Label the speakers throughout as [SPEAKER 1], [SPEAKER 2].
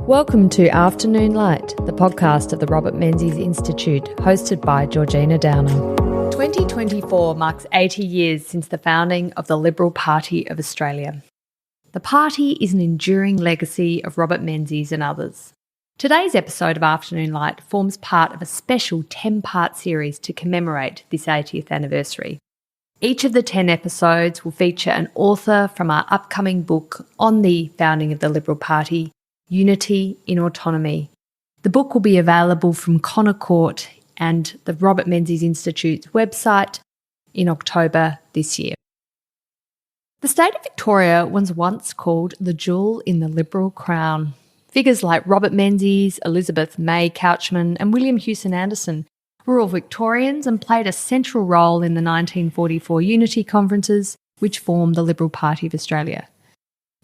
[SPEAKER 1] Welcome to Afternoon Light, the podcast of the Robert Menzies Institute, hosted by Georgina Downer. 2024 marks 80 years since the founding of the Liberal Party of Australia. The party is an enduring legacy of Robert Menzies and others. Today's episode of Afternoon Light forms part of a special 10-part series to commemorate this 80th anniversary. Each of the 10 episodes will feature an author from our upcoming book on the founding of the Liberal Party, Unity in Autonomy. The book will be available from Connor Court and the Robert Menzies Institute's website in October this year. The state of Victoria was once called the jewel in the Liberal crown. Figures like Robert Menzies, Elizabeth May Couchman and William Hewson Anderson were all Victorians and played a central role in the 1944 Unity conferences, which formed the Liberal Party of Australia.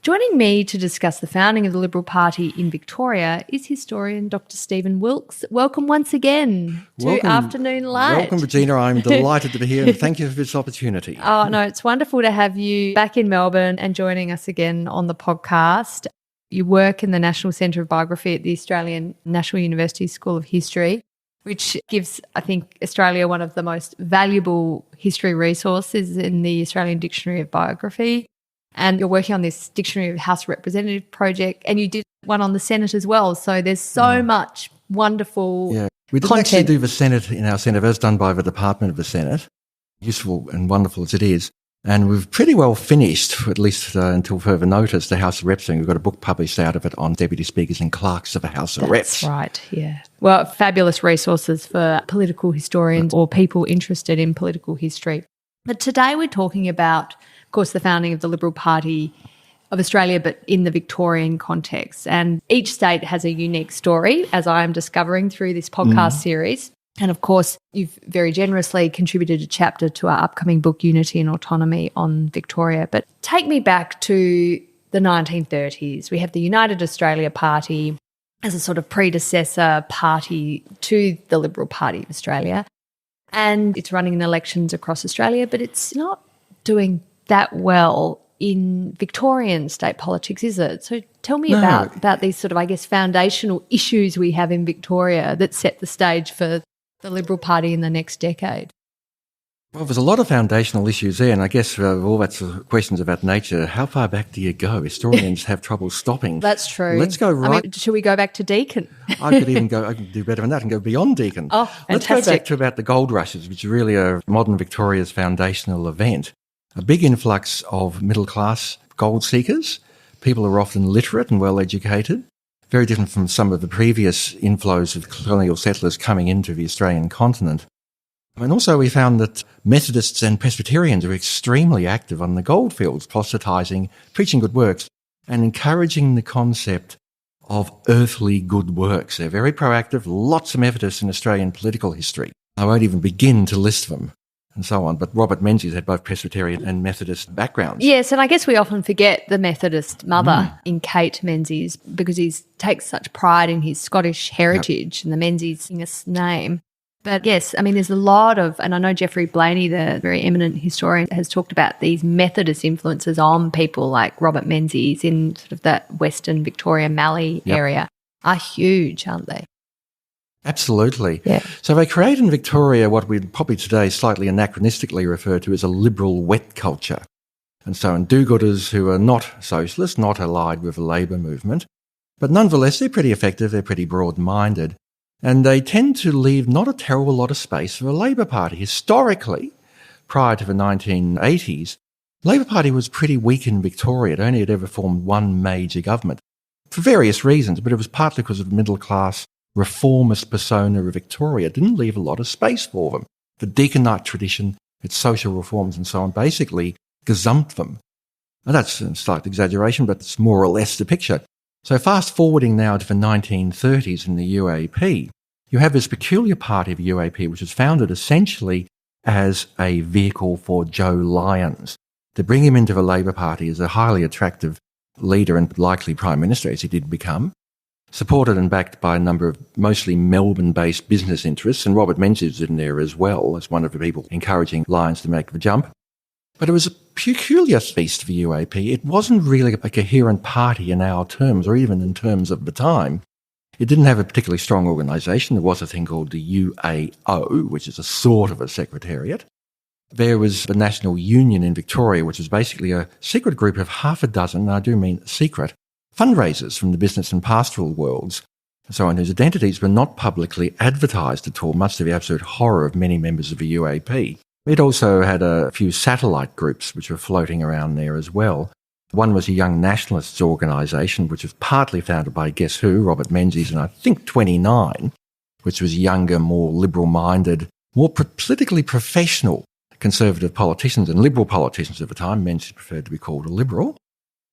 [SPEAKER 1] Joining me to discuss the founding of the Liberal Party in Victoria is historian Dr. Stephen Wilks. Welcome once again to Afternoon Light.
[SPEAKER 2] Welcome, Regina. I'm delighted to be here and thank you for this opportunity.
[SPEAKER 1] Oh, no, it's wonderful to have you back in Melbourne and joining us again on the podcast. You work in the National Centre of Biography at the Australian National University School of History, which gives, I think, Australia one of the most valuable history resources in the Australian Dictionary of Biography. And you're working on this Dictionary of House of Representative project, and you did one on the Senate as well. So there's so much wonderful
[SPEAKER 2] We didn't actually do the Senate in our Senate, as done by the Department of the Senate, useful and wonderful as it is. And we've pretty well finished, at least until further notice, the House of Reps thing. We've got a book published out of it on deputy speakers and clerks of the House of Reps.
[SPEAKER 1] That's right, yeah. Well, fabulous resources for political historians or people interested in political history. But today we're talking about, of course, the founding of the Liberal Party of Australia, but in the Victorian context. And each state has a unique story, as I am discovering through this podcast series. And of course, you've very generously contributed a chapter to our upcoming book, Unity and Autonomy, on Victoria. But take me back to the 1930s. We have the United Australia Party as a sort of predecessor party to the Liberal Party of Australia. And it's running in elections across Australia, but it's not doing that well in Victorian state politics, is it? So tell me about these sort of, I guess, foundational issues we have in Victoria that set the stage for the Liberal Party in the next decade.
[SPEAKER 2] Well, there's a lot of foundational issues there, and I guess all that's questions about nature. How far back do you go? Historians have trouble stopping.
[SPEAKER 1] That's true.
[SPEAKER 2] Let's go right.
[SPEAKER 1] I mean, should we go back to Deakin?
[SPEAKER 2] I can do better than that and go beyond Deakin.
[SPEAKER 1] Oh, fantastic.
[SPEAKER 2] Let's go back to about the gold rushes, which are really a modern Victoria's foundational event. A big influx of middle-class gold seekers. People are often literate and well-educated, very different from some of the previous inflows of colonial settlers coming into the Australian continent. And also we found that Methodists and Presbyterians were extremely active on the goldfields, proselytising, preaching good works, and encouraging the concept of earthly good works. They're very proactive, lots of Methodists in Australian political history. I won't even begin to list them and so on, but Robert Menzies had both Presbyterian and Methodist backgrounds.
[SPEAKER 1] Yes, and I guess we often forget the Methodist mother in Kate Menzies because he takes such pride in his Scottish heritage and the Menzies name. But yes, I mean, there's a lot of, and I know Geoffrey Blaney, the very eminent historian, has talked about these Methodist influences on people like Robert Menzies in sort of that Western Victoria Mallee area are huge, aren't they?
[SPEAKER 2] Absolutely.
[SPEAKER 1] Yeah.
[SPEAKER 2] So they create in Victoria what we'd probably today slightly anachronistically refer to as a liberal wet culture. And so in do-gooders who are not socialists, not allied with the labour movement, but nonetheless they're pretty effective, they're pretty broad-minded, and they tend to leave not a terrible lot of space for the Labour Party. Historically, prior to the 1980s, the Labour Party was pretty weak in Victoria. It only had ever formed one major government for various reasons, but it was partly because of the middle-class reformist persona of Victoria. It didn't leave a lot of space for them. The Deaconite tradition, its social reforms and so on, basically gazumped them. Now, that's a slight exaggeration, but it's more or less the picture. So fast forwarding now to the 1930s in the UAP, you have this peculiar party of UAP which was founded essentially as a vehicle for Joe Lyons, to bring him into the Labour Party as a highly attractive leader and likely Prime Minister, as he did become, supported and backed by a number of mostly Melbourne-based business interests, and Robert Menzies is in there as well as one of the people encouraging Lyons to make the jump. But it was a peculiar beast for UAP. It wasn't really a coherent party in our terms, or even in terms of the time. It didn't have a particularly strong organisation. There was a thing called the UAO, which is a sort of a secretariat. There was the National Union in Victoria, which was basically a secret group of half a dozen, and I do mean secret, fundraisers from the business and pastoral worlds, and so on, whose identities were not publicly advertised at all, much to the absolute horror of many members of the UAP. It also had a few satellite groups which were floating around there as well. One was a Young Nationalists organisation, which was partly founded by, guess who, Robert Menzies, and I think 29, which was younger, more liberal-minded, more politically professional conservative politicians and liberal politicians at the time. Menzies preferred to be called a liberal,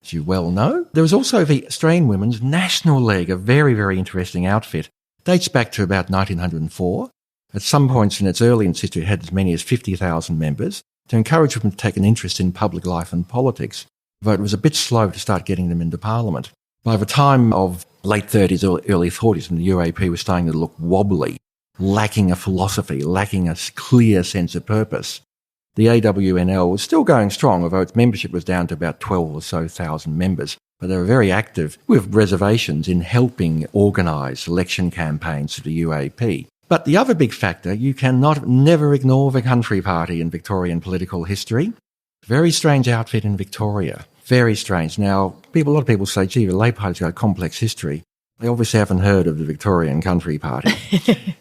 [SPEAKER 2] as you well know. There was also the Australian Women's National League, a very, very interesting outfit. Dates back to about 1904. At some points in its early history, it had as many as 50,000 members to encourage women to take an interest in public life and politics. Though it was a bit slow to start getting them into Parliament. By the time of late 30s, early 40s, and the UAP was starting to look wobbly, lacking a philosophy, lacking a clear sense of purpose. The AWNL was still going strong, although its membership was down to about 12 or so thousand members. But they were very active, with reservations, in helping organise election campaigns for the UAP. But the other big factor, you cannot never ignore the Country Party in Victorian political history. Very strange outfit in Victoria. Very strange. Now, a lot of people say, gee, the Labor Party's got a complex history. They obviously haven't heard of the Victorian Country Party.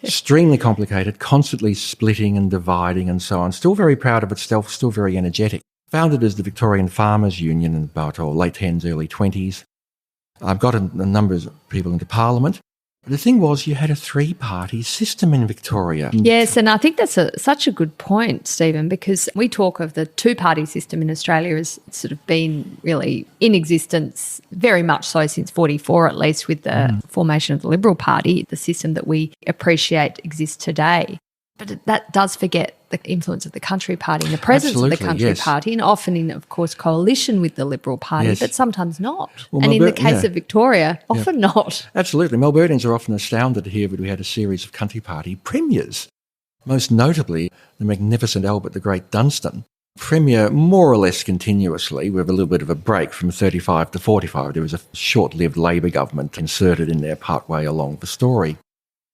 [SPEAKER 2] Extremely complicated, constantly splitting and dividing and so on. Still very proud of itself, still very energetic. Founded as the Victorian Farmers Union in about late 10s, early 20s. I've got a number of people into Parliament. But the thing was, you had a three-party system in Victoria.
[SPEAKER 1] Yes, and I think that's such a good point, Stephen, because we talk of the two-party system in Australia as sort of been really in existence very much so since 44, at least, with the formation of the Liberal Party, the system that we appreciate exists today. But that does forget the influence of the Country Party and the presence of the Country Party, and often in, of course, coalition with the Liberal Party, but sometimes not. Well, and in the case of Victoria, often not.
[SPEAKER 2] Absolutely. Melburnians are often astounded to hear that we had a series of Country Party premiers, most notably the magnificent Albert the Great Dunstan, premier more or less continuously, with a little bit of a break from 35 to 45. There was a short-lived Labor government inserted in there partway along the story.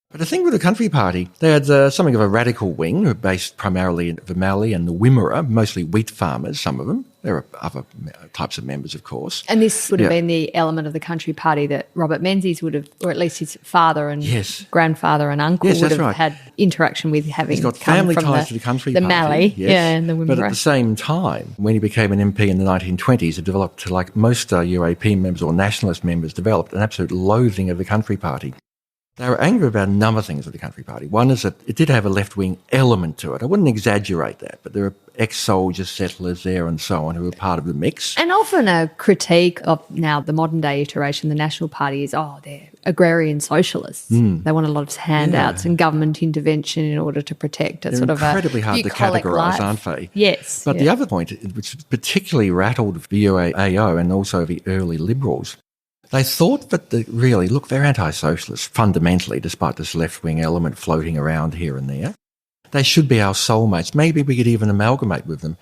[SPEAKER 2] But the thing with the Country Party, they had something of a radical wing, who were based primarily in the Mallee and the Wimmera, mostly wheat farmers, some of them. There are other types of members, of course.
[SPEAKER 1] And this would have been the element of the Country Party that Robert Menzies would have, or at least his father and grandfather and uncle would have had interaction with, having
[SPEAKER 2] He's got
[SPEAKER 1] come
[SPEAKER 2] family
[SPEAKER 1] from
[SPEAKER 2] ties to the Country Party.
[SPEAKER 1] The Mallee, and the Wimmera.
[SPEAKER 2] But at the same time, when he became an MP in the 1920s, it developed, like most UAP members or nationalist members, developed an absolute loathing of the Country Party. They were angry about a number of things with the Country Party. One is that it did have a left-wing element to it. I wouldn't exaggerate that, but there are ex-soldiers, settlers there and so on who were part of the mix.
[SPEAKER 1] And often a critique of now the modern-day iteration, the National Party, is, they're agrarian socialists. They want a lot of handouts and government intervention in order to protect a sort of a
[SPEAKER 2] incredibly hard to categorise, aren't they?
[SPEAKER 1] Yes.
[SPEAKER 2] But the other point, which particularly rattled the UAO and also the early Liberals, they thought that they're anti-socialist fundamentally, despite this left-wing element floating around here and there. They should be our soulmates. Maybe we could even amalgamate with them.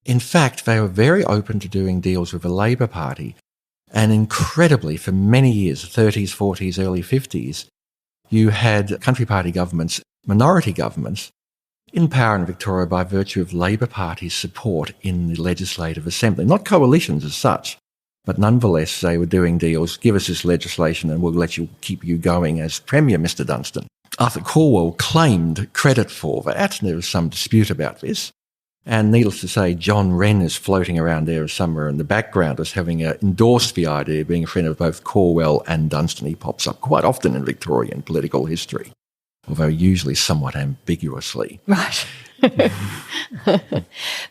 [SPEAKER 2] In fact, they were very open to doing deals with the Labor Party. And incredibly, for many years, 30s, 40s, early 50s, you had Country Party governments, minority governments, in power in Victoria by virtue of Labor Party's support in the Legislative Assembly. Not coalitions as such. But nonetheless, they were doing deals, give us this legislation and we'll keep you going as Premier, Mr Dunstan. Arthur Calwell claimed credit for that, and there was some dispute about this. And needless to say, John Wren is floating around there somewhere in the background as having endorsed the idea of being a friend of both Calwell and Dunstan. He pops up quite often in Victorian political history, although usually somewhat ambiguously.
[SPEAKER 1] Right.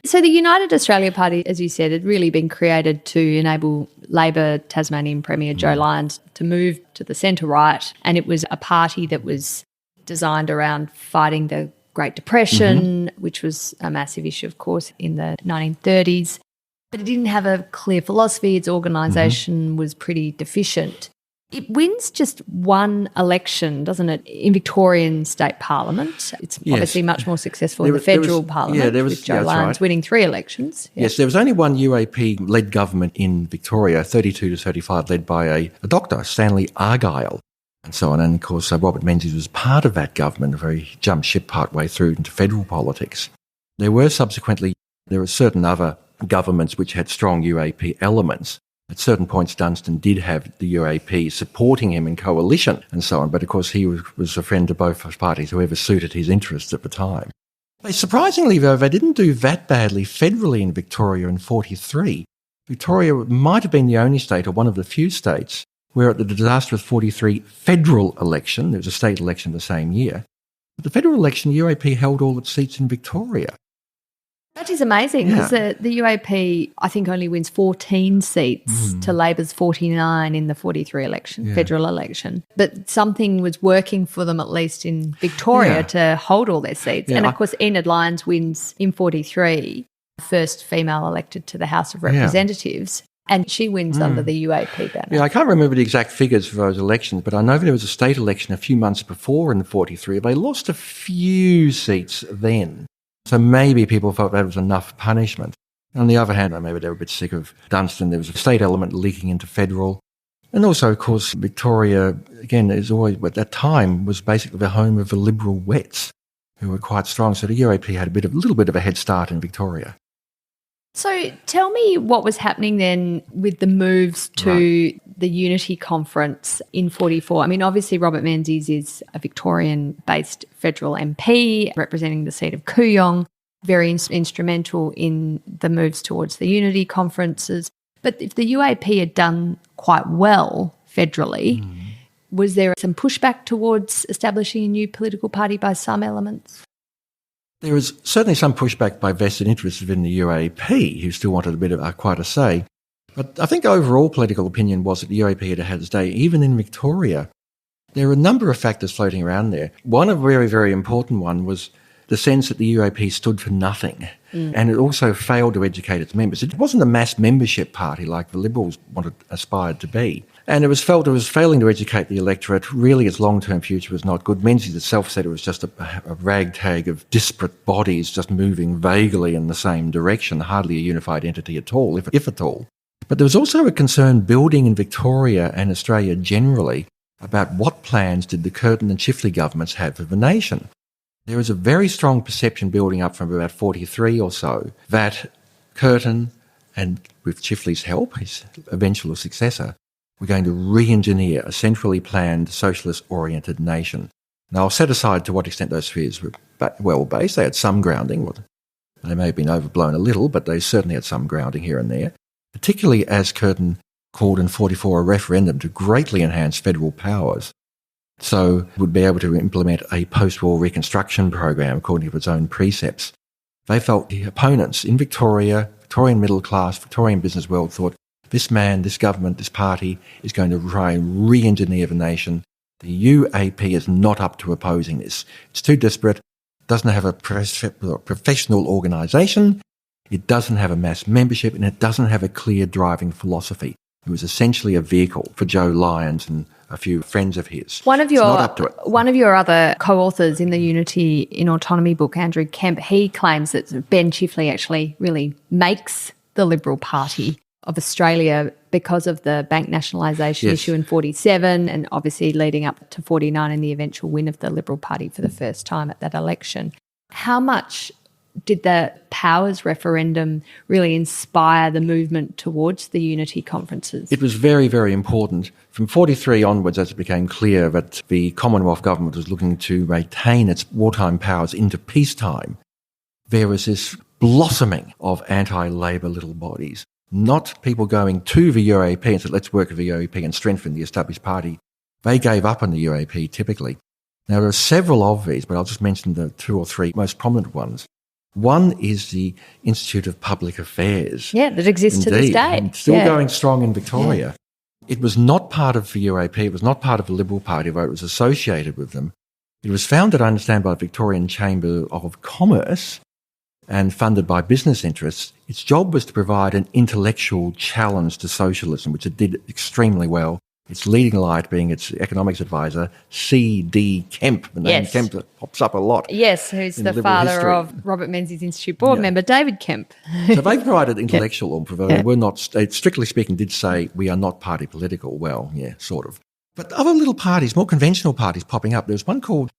[SPEAKER 1] So the United Australia Party, as you said, had really been created to enable Labor Tasmanian Premier Joe Lyons to move to the centre-right, and it was a party that was designed around fighting the Great Depression, which was a massive issue, of course, in the 1930s. But it didn't have a clear philosophy. Its organisation was pretty deficient. It wins just one election, doesn't it, in Victorian state parliament. It's obviously much more successful in the federal parliament with Joe Lyons winning 3 elections.
[SPEAKER 2] Yeah. Yes, there was only one UAP-led government in Victoria, 32 to 35, led by a doctor, Stanley Argyle, and so on. And, of course, Robert Menzies was part of that government, where he jumped ship partway through into federal politics. There were certain other governments which had strong UAP elements. At certain points, Dunstan did have the UAP supporting him in coalition and so on, but of course he was a friend to both parties, whoever suited his interests at the time. Surprisingly, though, they didn't do that badly federally in Victoria in 43. Victoria might have been the only state, or one of the few states, where at the disastrous 43 federal election, there was a state election the same year, but the federal election, UAP held all its seats in Victoria.
[SPEAKER 1] That is amazing, because the UAP, I think, only wins 14 seats to Labor's 49 in the 43 election, federal election. But something was working for them, at least in Victoria, to hold all their seats. And, of course, Enid Lyons wins in 43, first female elected to the House of Representatives, and she wins under the UAP banner.
[SPEAKER 2] Yeah, I can't remember the exact figures for those elections, but I know there was a state election a few months before in 43. They lost a few seats then. So maybe people felt that was enough punishment. On the other hand, maybe they were a bit sick of Dunstan. There was a state element leaking into federal. And also, of course, Victoria, again, is always, at that time, was basically the home of the Liberal Wets, who were quite strong. So the UAP had a little bit of a head start in Victoria.
[SPEAKER 1] So tell me what was happening then with the moves to the Unity Conference in 44. I mean, obviously Robert Menzies is a Victorian-based federal MP representing the seat of Kooyong, very instrumental in the moves towards the Unity Conferences. But if the UAP had done quite well federally, was there some pushback towards establishing a new political party by some elements?
[SPEAKER 2] There was certainly some pushback by vested interests within the UAP, who still wanted a bit of quite a say. But I think overall political opinion was that the UAP had its day, even in Victoria. There are a number of factors floating around there. One, a very, very important one, was the sense that the UAP stood for nothing. And it also failed to educate its members. It wasn't a mass membership party like the Liberals aspired to be. And it was felt it was failing to educate the electorate. Really, its long-term future was not good. Menzies itself said it was just a ragtag of disparate bodies just moving vaguely in the same direction, hardly a unified entity at all, if at all. But there was also a concern building in Victoria and Australia generally about what plans did the Curtin and Chifley governments have for the nation. There was a very strong perception building up from about 43 or so that Curtin, and with Chifley's help, his eventual successor, were going to re-engineer a centrally planned, socialist-oriented nation. Now, I'll set aside to what extent those fears were well-based. They had some grounding. They may have been overblown a little, but they certainly had some grounding here and there, particularly as Curtin called in 44 a referendum to greatly enhance federal powers. So would be able to implement a post-war reconstruction program according to its own precepts. They felt the opponents in Victoria, Victorian middle class, Victorian business world thought, this man, this government, this party is going to try and re-engineer the nation. The UAP is not up to opposing this. It's too disparate. It doesn't have a professional organisation. It doesn't have a mass membership, and it doesn't have a clear driving philosophy. It was essentially a vehicle for Joe Lyons and a few friends of his.
[SPEAKER 1] One of your other co-authors in the Unity in Autonomy book, Andrew Kemp, he claims that Ben Chifley actually really makes the Liberal Party of Australia because of the bank nationalisation issue in 47 and obviously leading up to 49 and the eventual win of the Liberal Party for the first time at that election. How much did the Powers referendum really inspire the movement towards the Unity conferences? It
[SPEAKER 2] was very, very important. From 43 onwards, as it became clear that the Commonwealth government was looking to retain its wartime powers into peacetime, there was this blossoming of anti-Labor little bodies. Not people going to the UAP and said, let's work with the UAP and strengthen the established party. They gave up on the UAP typically. Now, there are several of these, but I'll just mention the 2 or 3 most prominent ones. One is the Institute of Public Affairs.
[SPEAKER 1] Yeah, that exists to this day.
[SPEAKER 2] And still going strong in Victoria. Yeah. It was not part of the UAP. It was not part of the Liberal Party, though it was associated with them. It was founded, I understand, by the Victorian Chamber of Commerce and funded by business interests. Its job was to provide an intellectual challenge to socialism, which it did extremely well. its leading light being its economics advisor, C.D. Kemp. The name Kemp pops up a lot.
[SPEAKER 1] Yes, who's the father
[SPEAKER 2] history.
[SPEAKER 1] of Robert Menzies Institute board member David Kemp.
[SPEAKER 2] So they provided intellectual oomph, although they were not, strictly speaking, did say we are not party political. Well, yeah, sort of. But other little parties, more conventional parties popping up. There was one called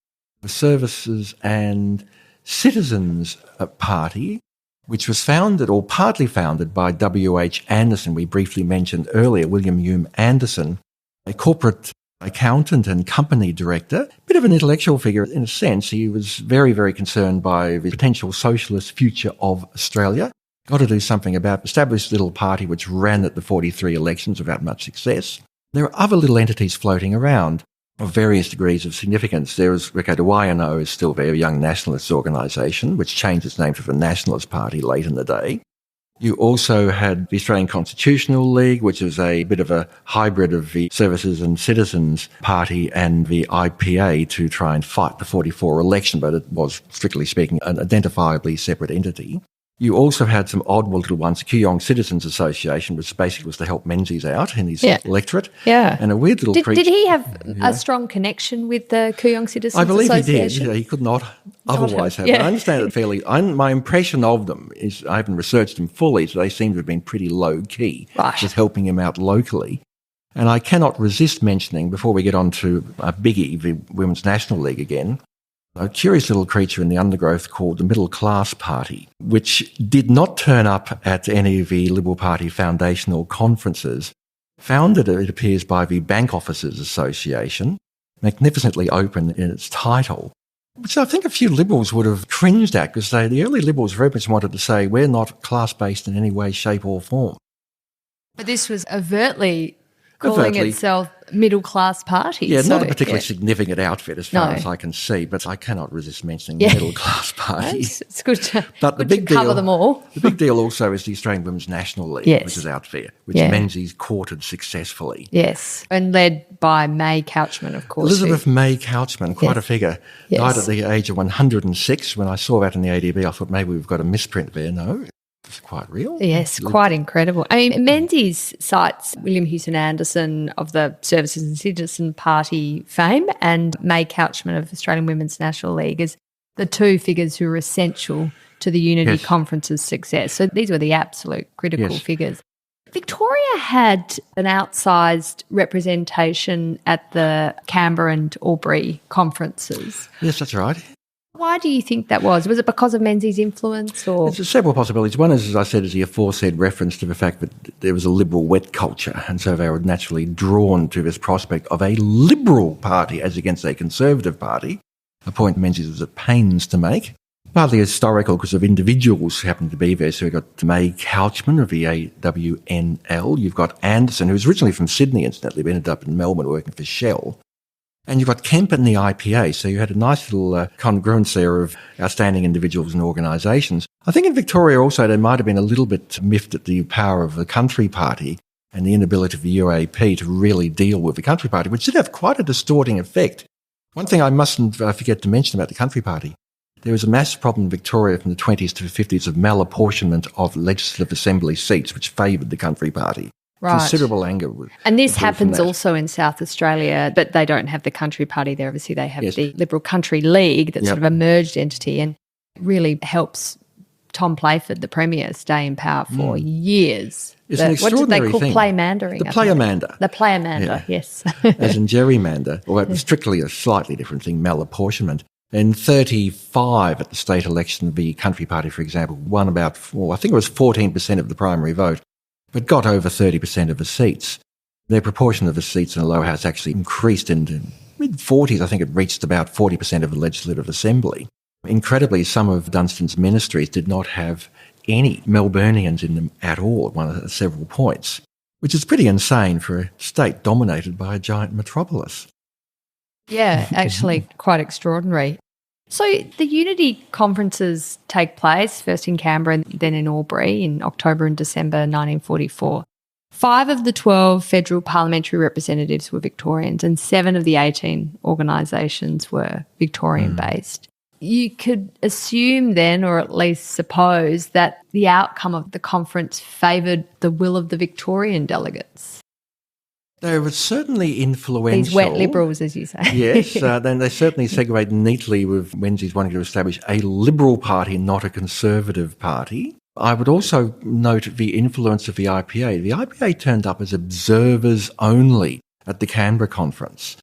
[SPEAKER 2] the Services and Citizens Party, which was founded or partly founded by W.H. Anderson. We briefly mentioned earlier William Hume Anderson, a corporate accountant and company director, a bit of an intellectual figure in a sense. He was very, very concerned by the potential socialist future of Australia. Got to do something about established little party which ran at the 43 elections without much success. There are other little entities floating around of various degrees of significance. There is, the YNO is still there, a young nationalist organisation, which changed its name to the Nationalist Party late in the day. You also had the Australian Constitutional League, which was a bit of a hybrid of the Services and Citizens Party and the IPA to try and fight the 44 election, but it was, strictly speaking, an identifiably separate entity. You also had some odd little ones, the Kooyong Citizens Association, which basically was to help Menzies out in his electorate.
[SPEAKER 1] Yeah.
[SPEAKER 2] And a weird little creature.
[SPEAKER 1] Did he have a strong connection with the Kooyong Citizens Association?
[SPEAKER 2] I believe he did. He could not otherwise have. I understand it fairly. My impression of them is, I haven't researched them fully, so they seem to have been pretty low-key, just helping him out locally. And I cannot resist mentioning, before we get on to a biggie, the Women's National League again, a curious little creature in the undergrowth called the Middle Class Party, which did not turn up at any of the Liberal Party foundational conferences, founded, it appears, by the Bank Officers Association, magnificently open in its title, which I think a few Liberals would have cringed at, because the early Liberals very much wanted to say we're not class-based in any way, shape or form.
[SPEAKER 1] But this was overtly calling itself middle-class party.
[SPEAKER 2] Yeah, not a particularly significant outfit as far as I can see, but I cannot resist mentioning the middle-class party.
[SPEAKER 1] It's good to,
[SPEAKER 2] but
[SPEAKER 1] good to cover them all.
[SPEAKER 2] The big deal also is the Australian Women's National League, which is out there, which Menzies courted successfully.
[SPEAKER 1] Yes, and led by May Couchman, of course.
[SPEAKER 2] Elizabeth May Couchman, quite a figure. Died at the age of 106. When I saw that in the ADB, I thought maybe we've got a misprint there. No, it's quite real.
[SPEAKER 1] Yes, quite incredible. I mean, Menzies cites William Houston Anderson of the Services and Citizen Party fame and May Couchman of Australian Women's National League as the two figures who were essential to the Unity Conference's success. So these were the absolute critical figures. Victoria had an outsized representation at the Canberra and Albury conferences.
[SPEAKER 2] Yes, that's right.
[SPEAKER 1] Why do you think that was? Was it because of Menzies' influence? Or?
[SPEAKER 2] There's several possibilities. One is, as I said, is the aforesaid reference to the fact that there was a liberal wet culture, and so they were naturally drawn to this prospect of a liberal party as against a conservative party, a point Menzies was at pains to make. Partly historical because of individuals who happened to be there. So you've got May Couchman of the AWNL. You've got Anderson, who was originally from Sydney, incidentally, but ended up in Melbourne working for Shell. And you've got Kemp and the IPA, so you had a nice little congruence there of outstanding individuals and organisations. I think in Victoria also they might have been a little bit miffed at the power of the Country Party and the inability of the UAP to really deal with the Country Party, which did have quite a distorting effect. One thing I mustn't forget to mention about the Country Party, there was a massive problem in Victoria from the 20s to the 50s of malapportionment of legislative assembly seats, which favoured the Country Party. Right. Considerable anger.
[SPEAKER 1] And this happens also in South Australia, but they don't have the Country Party there. Obviously, they have the Liberal Country League, that's sort of a merged entity, and really helps Tom Playford, the Premier, stay in power for years.
[SPEAKER 2] It's an extraordinary
[SPEAKER 1] what did they call
[SPEAKER 2] thing.
[SPEAKER 1] Playmandering?
[SPEAKER 2] The Playamander.
[SPEAKER 1] The Playamander, yes.
[SPEAKER 2] As in gerrymander, or well, strictly a slightly different thing, malapportionment. In 1935, at the state election, the Country Party, for example, won about, I think it was 14% of the primary vote, but got over 30% of the seats. Their proportion of the seats in the lower house actually increased into mid-40s. I think it reached about 40% of the Legislative Assembly. Incredibly, some of Dunstan's ministries did not have any Melburnians in them at all at several points, which is pretty insane for a state dominated by a giant metropolis.
[SPEAKER 1] Yeah, actually quite extraordinary. So the Unity conferences take place, first in Canberra and then in Albury in October and December 1944. 5 of the 12 federal parliamentary representatives were Victorians and 7 of the 18 organisations were Victorian-based. You could assume then, or at least suppose, that the outcome of the conference favoured the will of the Victorian delegates.
[SPEAKER 2] They were certainly influential.
[SPEAKER 1] These wet Liberals, as you say.
[SPEAKER 2] Yes, then they certainly segregate neatly with Menzies wanting to establish a Liberal Party, not a Conservative Party. I would also note the influence of the IPA. The IPA turned up as observers only at the Canberra conference.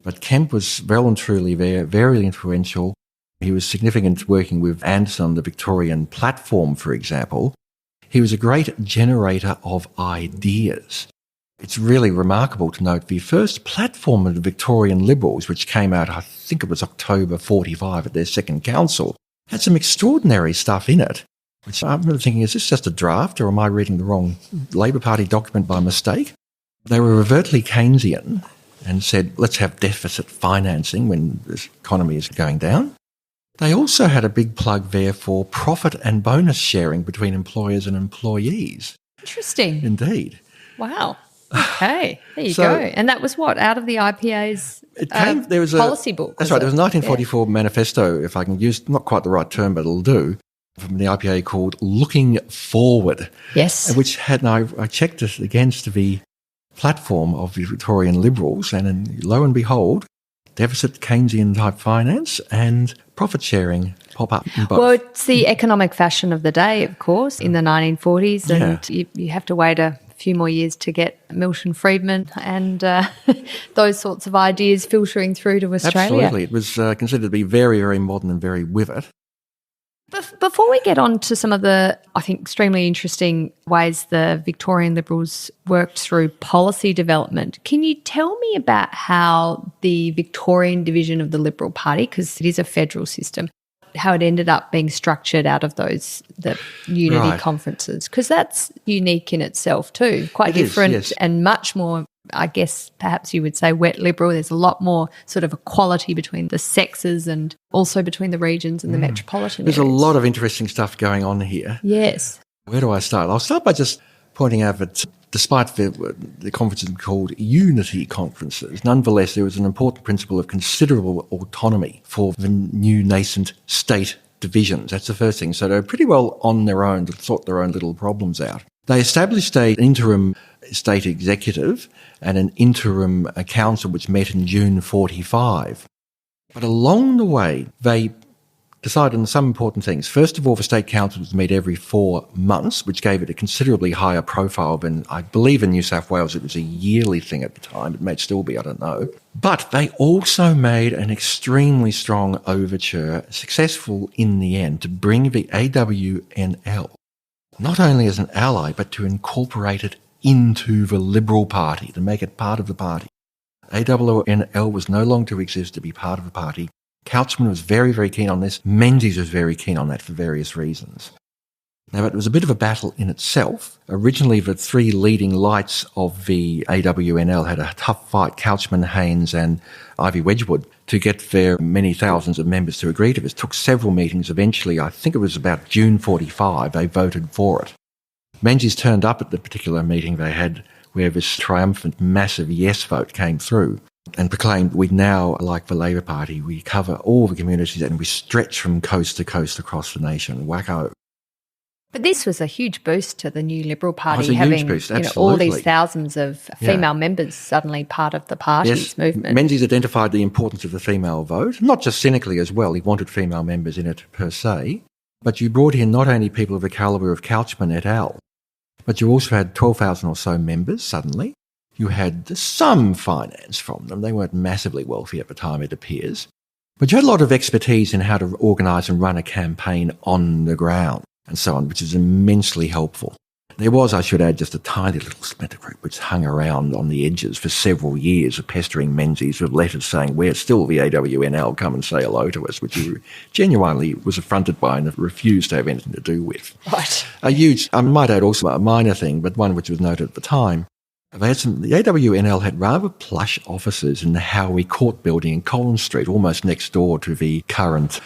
[SPEAKER 2] But Kemp was well and truly there, very influential. He was significant working with Anderson on the Victorian platform, for example. He was a great generator of ideas. It's really remarkable to note the first platform of the Victorian Liberals, which came out, I think it was October 45 at their second council, had some extraordinary stuff in it, which I'm really thinking, is this just a draft or am I reading the wrong Labor Party document by mistake? They were overtly Keynesian and said, let's have deficit financing when this economy is going down. They also had a big plug there for profit and bonus sharing between employers and employees.
[SPEAKER 1] Interesting.
[SPEAKER 2] Indeed.
[SPEAKER 1] Wow. Okay, there you go. And that was what, out of the IPA's policy book?
[SPEAKER 2] That's right. There was a 1944 manifesto, if I can use not quite the right term, but it'll do, from the IPA called Looking Forward.
[SPEAKER 1] Yes.
[SPEAKER 2] Which had, and I checked it against the platform of the Victorian Liberals, and lo and behold, deficit Keynesian type finance and profit sharing pop up in both.
[SPEAKER 1] Well, it's the economic fashion of the day, of course, in the 1940s, and you have to wait a few more years to get Milton Friedman and those sorts of ideas filtering through to Australia.
[SPEAKER 2] Absolutely. It was considered to be very, very modern and very with it.
[SPEAKER 1] Before we get on to some of the, I think, extremely interesting ways the Victorian Liberals worked through policy development, can you tell me about how the Victorian division of the Liberal Party, because it is a federal system, how it ended up being structured out of the unity conferences? Because that's unique in itself too, quite different and much more, I guess perhaps you would say, wet Liberal. There's a lot more sort of equality between the sexes and also between the regions and the metropolitan
[SPEAKER 2] There's
[SPEAKER 1] areas.
[SPEAKER 2] a lot of interesting stuff going on here.
[SPEAKER 1] Yes.
[SPEAKER 2] Where do I start? I'll start by just pointing out that despite the conferences called unity conferences, nonetheless there was an important principle of considerable autonomy for the new nascent state divisions. That's the first thing. So they're pretty well on their own to sort their own little problems out. They established an interim state executive and an interim council which met in June 45. But along the way, they decided on some important things. First of all, the state council was meet every 4 months, which gave it a considerably higher profile than, I believe in New South Wales it was a yearly thing at the time. It may still be, I don't know. But they also made an extremely strong overture, successful in the end, to bring the AWNL not only as an ally, but to incorporate it into the Liberal Party, to make it part of the party. AWNL was no longer to exist to be part of the party. Couchman was very, very keen on this. Menzies was very keen on that for various reasons. Now, it was a bit of a battle in itself. Originally, the three leading lights of the AWNL had a tough fight, Couchman, Haynes and Ivy Wedgwood, to get their many thousands of members to agree to this. It took several meetings. Eventually, I think it was about June 45, they voted for it. Menzies turned up at the particular meeting they had where this triumphant, massive yes vote came through and proclaimed, we now, like the Labor Party, we cover all the communities and we stretch from coast to coast across the nation. Wacko.
[SPEAKER 1] But this was a huge boost to the new Liberal Party,
[SPEAKER 2] it was a
[SPEAKER 1] having
[SPEAKER 2] huge boost,
[SPEAKER 1] all these thousands of female members suddenly part of the party's movement.
[SPEAKER 2] Menzies identified the importance of the female vote, not just cynically as well. He wanted female members in it per se, but you brought in not only people of the calibre of Couchman et al., but you also had 12,000 or so members suddenly. You had some finance from them. They weren't massively wealthy at the time, it appears. But you had a lot of expertise in how to organise and run a campaign on the ground and so on, which is immensely helpful. There was, I should add, just a tiny little splinter group which hung around on the edges for several years of pestering Menzies with letters saying, we're still the AWNL, come and say hello to us, which he genuinely was affronted by and refused to have anything to do with.
[SPEAKER 1] Right.
[SPEAKER 2] A huge, I might add also a minor thing, but one which was noted at the time, the AWNL had rather plush offices in the Howie Court building in Collins Street, almost next door to the current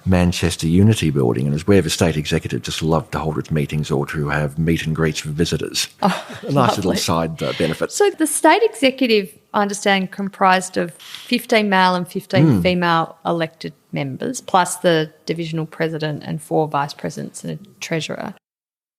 [SPEAKER 2] Manchester Unity building, and it was where the state executive just loved to hold its meetings or to have meet and greets with visitors.
[SPEAKER 1] Oh,
[SPEAKER 2] a nice little side benefit.
[SPEAKER 1] So the state executive, I understand, comprised of 15 male and 15 female elected members, plus the divisional president and 4 vice presidents and a treasurer.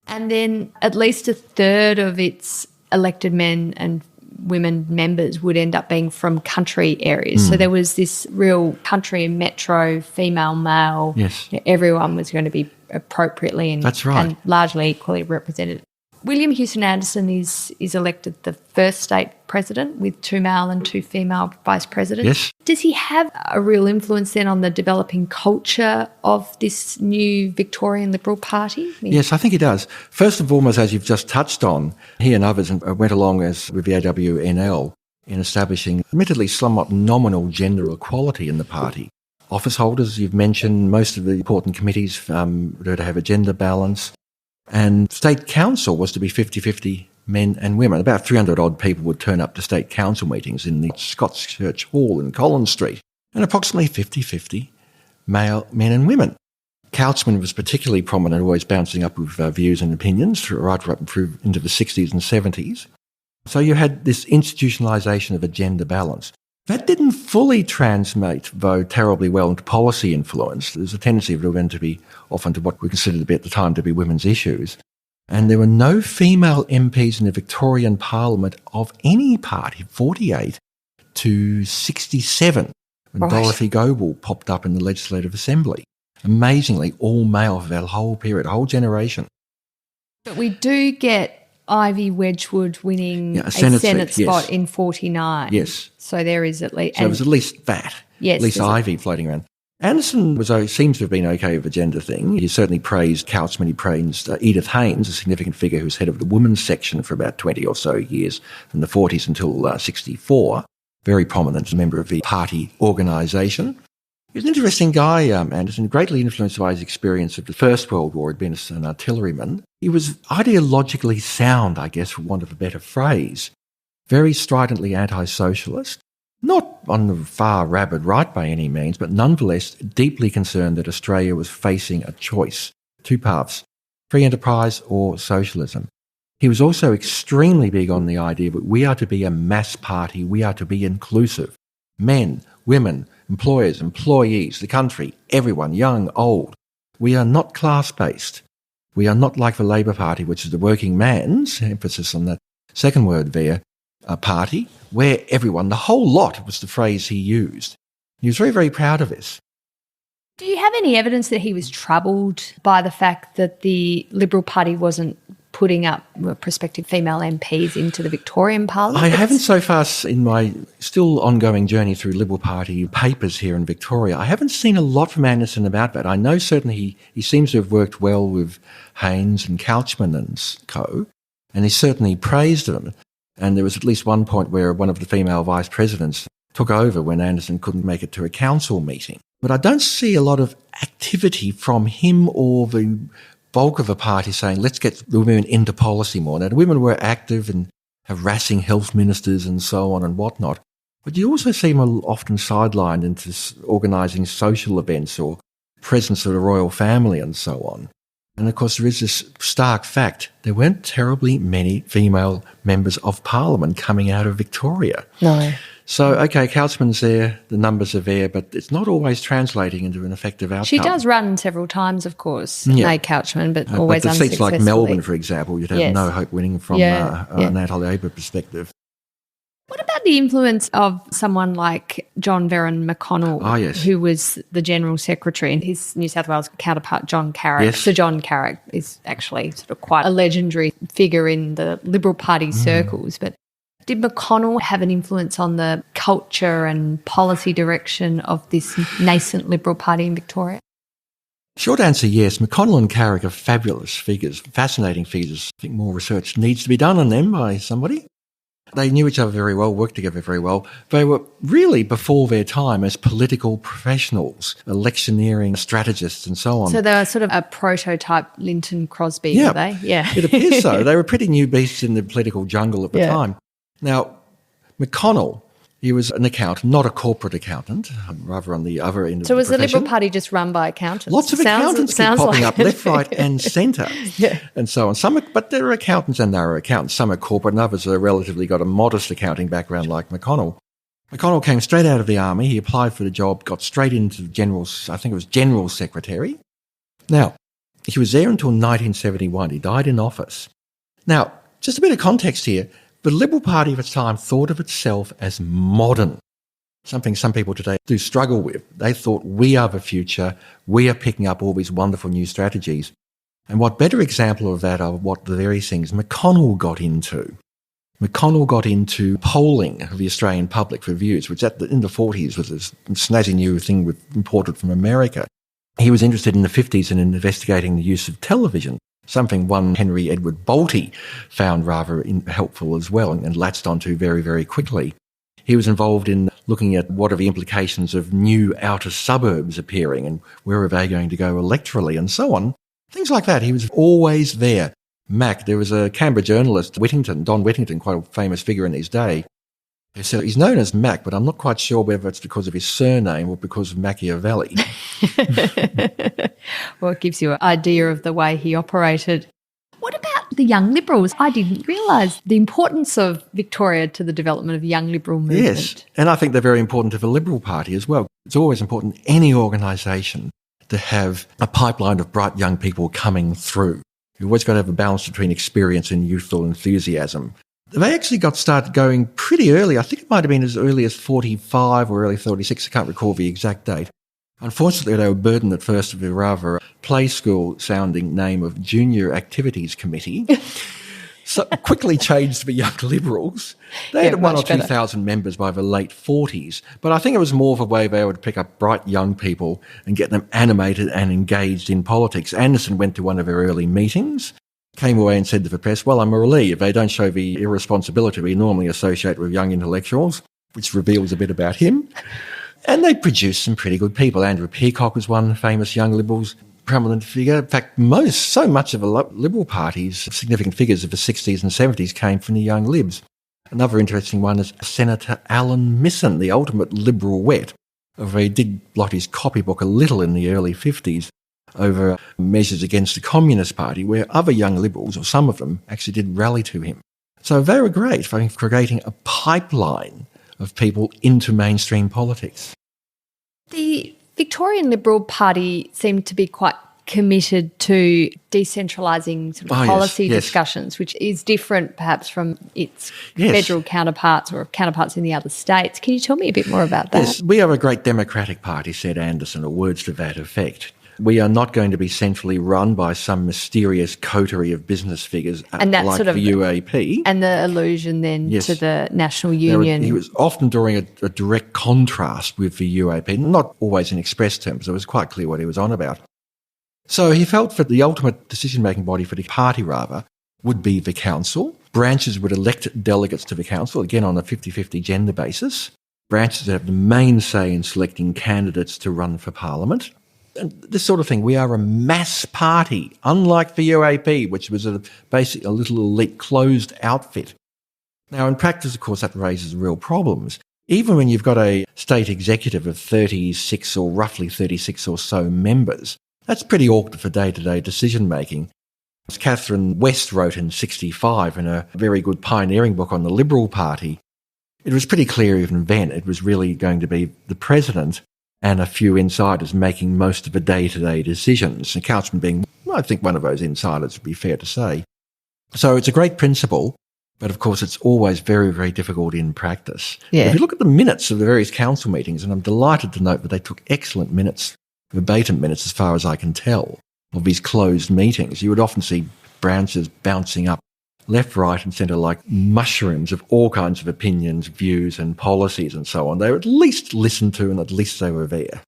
[SPEAKER 1] And then at least a third of its elected men and women members would end up being from country areas. So there was this real country and metro, female, male.
[SPEAKER 2] Yes.
[SPEAKER 1] Everyone was going to be appropriately and largely equally represented. William Houston Anderson is elected the first state president with 2 male and 2 female vice presidents.
[SPEAKER 2] Yes.
[SPEAKER 1] Does he have a real influence then on the developing culture of this new Victorian Liberal Party?
[SPEAKER 2] Yes, I think he does. First and foremost, as you've just touched on, he and others went along with the AWNL in establishing admittedly somewhat nominal gender equality in the party. Office holders, you've mentioned, most of the important committees were to have a gender balance. And State Council was to be 50-50 men and women. About 300-odd people would turn up to State Council meetings in the Scots Church Hall in Collins Street, and approximately 50-50 male men and women. Couchman was particularly prominent, always bouncing up with views and opinions right up through into the 60s and 70s. So you had this institutionalisation of a gender balance. That didn't fully translate, though, terribly well into policy influence. There's a tendency for women to be often to what we considered a bit at the time to be women's issues. And there were no female MPs in the Victorian Parliament of any party, 48 to 67, when Dorothy Goble popped up in the Legislative Assembly. Amazingly, all male for that whole period, a whole generation.
[SPEAKER 1] But we do get Ivy Wedgwood winning a Senate spot in 49.
[SPEAKER 2] Yes.
[SPEAKER 1] So there is at least...
[SPEAKER 2] So there was at least that.
[SPEAKER 1] Yes.
[SPEAKER 2] At least Ivy floating around. Anderson seems to have been okay with the gender thing. He certainly praised Couchman. He praised Edith Haynes, a significant figure who was head of the women's section for about 20 or so years, from the 40s until 64. Very prominent member of the party organisation. He was an interesting guy, Anderson, greatly influenced by his experience of the First World War. He'd been an artilleryman. He was ideologically sound, I guess, for want of a better phrase. Very stridently anti-socialist. Not on the far rabid right by any means, but nonetheless deeply concerned that Australia was facing a choice. 2 paths, free enterprise or socialism. He was also extremely big on the idea that we are to be a mass party, we are to be inclusive. Men, women, employers, employees, the country, everyone, young, old. We are not class-based. We are not like the Labor Party, which is the working man's, emphasis on that second word there, party, where everyone, the whole lot was the phrase he used. He was very, very proud of this.
[SPEAKER 1] Do you have any evidence that he was troubled by the fact that the Liberal Party wasn't putting up prospective female MPs into the Victorian Parliament?
[SPEAKER 2] I haven't so far in my still ongoing journey through Liberal Party papers here in Victoria. I haven't seen a lot from Anderson about that. I know certainly he seems to have worked well with Haynes and Couchman and co, and he certainly praised them. And there was at least one point where one of the female vice presidents took over when Anderson couldn't make it to a council meeting. But I don't see a lot of activity from him or the bulk of the party saying, let's get the women into policy more. Now, the women were active and harassing health ministers and so on and whatnot. But you also see them often sidelined into organising social events or presence of the royal family and so on. And, of course, there is this stark fact, there weren't terribly many female members of Parliament coming out of Victoria.
[SPEAKER 1] No.
[SPEAKER 2] So, okay, Couchman's there, the numbers are there, but it's not always translating into an effective outcome.
[SPEAKER 1] She does run several times, of course, May Couchman, but always
[SPEAKER 2] but the
[SPEAKER 1] unsuccessfully.
[SPEAKER 2] seats like Melbourne, for example, you'd have no hope winning from an anti-Labor perspective.
[SPEAKER 1] What about the influence of someone like John Verron McConnell, who was the General Secretary, and his New South Wales counterpart, John Carrick?
[SPEAKER 2] Yes.
[SPEAKER 1] So John Carrick is actually sort of quite a legendary figure in the Liberal Party circles. But did McConnell have an influence on the culture and policy direction of this nascent Liberal Party in Victoria?
[SPEAKER 2] Short answer, yes. McConnell and Carrick are fabulous figures, fascinating figures. I think more research needs to be done on them by somebody. They knew each other very well, worked together very well. They were really before their time as political professionals, electioneering strategists and so on.
[SPEAKER 1] So they were sort of a prototype Linton Crosby, were they? Yeah.
[SPEAKER 2] It appears so. They were pretty new beasts in the political jungle at the time. Now, McConnell, he was an accountant, not a corporate accountant, rather on the other end of the profession.
[SPEAKER 1] So was the Liberal Party just run by accountants?
[SPEAKER 2] Lots of accountants keep popping up left, right and centre and so on. But there are accountants and there are accountants. Some are corporate and others are relatively got a modest accounting background like McConnell. McConnell came straight out of the army. He applied for the job, got straight into General Secretary. Now, he was there until 1971. He died in office. Now, just a bit of context here. The Liberal Party of its time thought of itself as modern, something some people today do struggle with. They thought, we are the future, we are picking up all these wonderful new strategies. And what better example of that are what the various things McConnell got into. McConnell got into polling of the Australian public for views, which in the 40s was this snazzy new thing imported from America. He was interested in the 50s in investigating the use of television, something one Henry Edward Bolte found rather helpful as well and latched onto very, very quickly. He was involved in looking at what are the implications of new outer suburbs appearing and where are they going to go electorally and so on. Things like that. He was always there. Mac, there was a Canberra journalist, Don Whittington, quite a famous figure in his day, who said he's known as Mac, but I'm not quite sure whether it's because of his surname or because of Machiavelli.
[SPEAKER 1] Well, it gives you an idea of the way he operated. What about the Young Liberals? I didn't realise the importance of Victoria to the development of the Young Liberal movement.
[SPEAKER 2] Yes, and I think they're very important to the Liberal Party as well. It's always important in any organisation to have a pipeline of bright young people coming through. You've always got to have a balance between experience and youthful enthusiasm. They actually got started going pretty early. I think it might have been as early as 45 or early 36. I can't recall the exact date. Unfortunately, they were burdened at first with a rather play school-sounding name of Junior Activities Committee. So quickly changed to the Young Liberals. They had 1,000 or 2,000 members by the late 40s, but I think it was more of a way they would pick up bright young people and get them animated and engaged in politics. Anderson went to one of their early meetings, came away and said to the press, well, I'm relieved they don't show the irresponsibility we normally associate with young intellectuals, which reveals a bit about him. And they produced some pretty good people. Andrew Peacock was one famous Young Liberals prominent figure. In fact, so much of the Liberal Party's significant figures of the 60s and 70s came from the Young Libs. Another interesting one is Senator Alan Misson, the ultimate Liberal wet. He did blot his copybook a little in the early 50s over measures against the Communist Party, where other Young Liberals, or some of them, actually did rally to him. So they were great for creating a pipeline of people into mainstream politics.
[SPEAKER 1] The Victorian Liberal Party seemed to be quite committed to decentralising sort of policy discussions, which is different perhaps from its federal counterparts or counterparts in the other states. Can you tell me a bit more about that?
[SPEAKER 2] Yes, we are a great democratic party, said Anderson, or words to that effect. We are not going to be centrally run by some mysterious coterie of business figures
[SPEAKER 1] and that
[SPEAKER 2] like
[SPEAKER 1] sort of,
[SPEAKER 2] the UAP.
[SPEAKER 1] And the allusion then to the National Union.
[SPEAKER 2] He was often drawing a direct contrast with the UAP, not always in express terms. It was quite clear what he was on about. So he felt that the ultimate decision-making body for the party, would be the council. Branches would elect delegates to the council, again on a 50-50 gender basis. Branches would have the main say in selecting candidates to run for Parliament. And this sort of thing. We are a mass party, unlike the UAP, which was basically a little elite closed outfit. Now, in practice, of course, that raises real problems. Even when you've got a state executive of 36 or roughly 36 or so members, that's pretty awkward for day-to-day decision-making. As Catherine West wrote in 1965 in a very good pioneering book on the Liberal Party, it was pretty clear even then it was really going to be the president and a few insiders making most of the day-to-day decisions, and Couchman being, I think, one of those insiders, would be fair to say. So it's a great principle, but of course it's always very, very difficult in practice.
[SPEAKER 1] Yeah.
[SPEAKER 2] If you look at the minutes of the various council meetings, and I'm delighted to note that they took excellent minutes, verbatim minutes as far as I can tell, of these closed meetings, you would often see branches bouncing up left, right and centre like mushrooms of all kinds of opinions, views and policies and so on. They were at least listened to and at least they were there.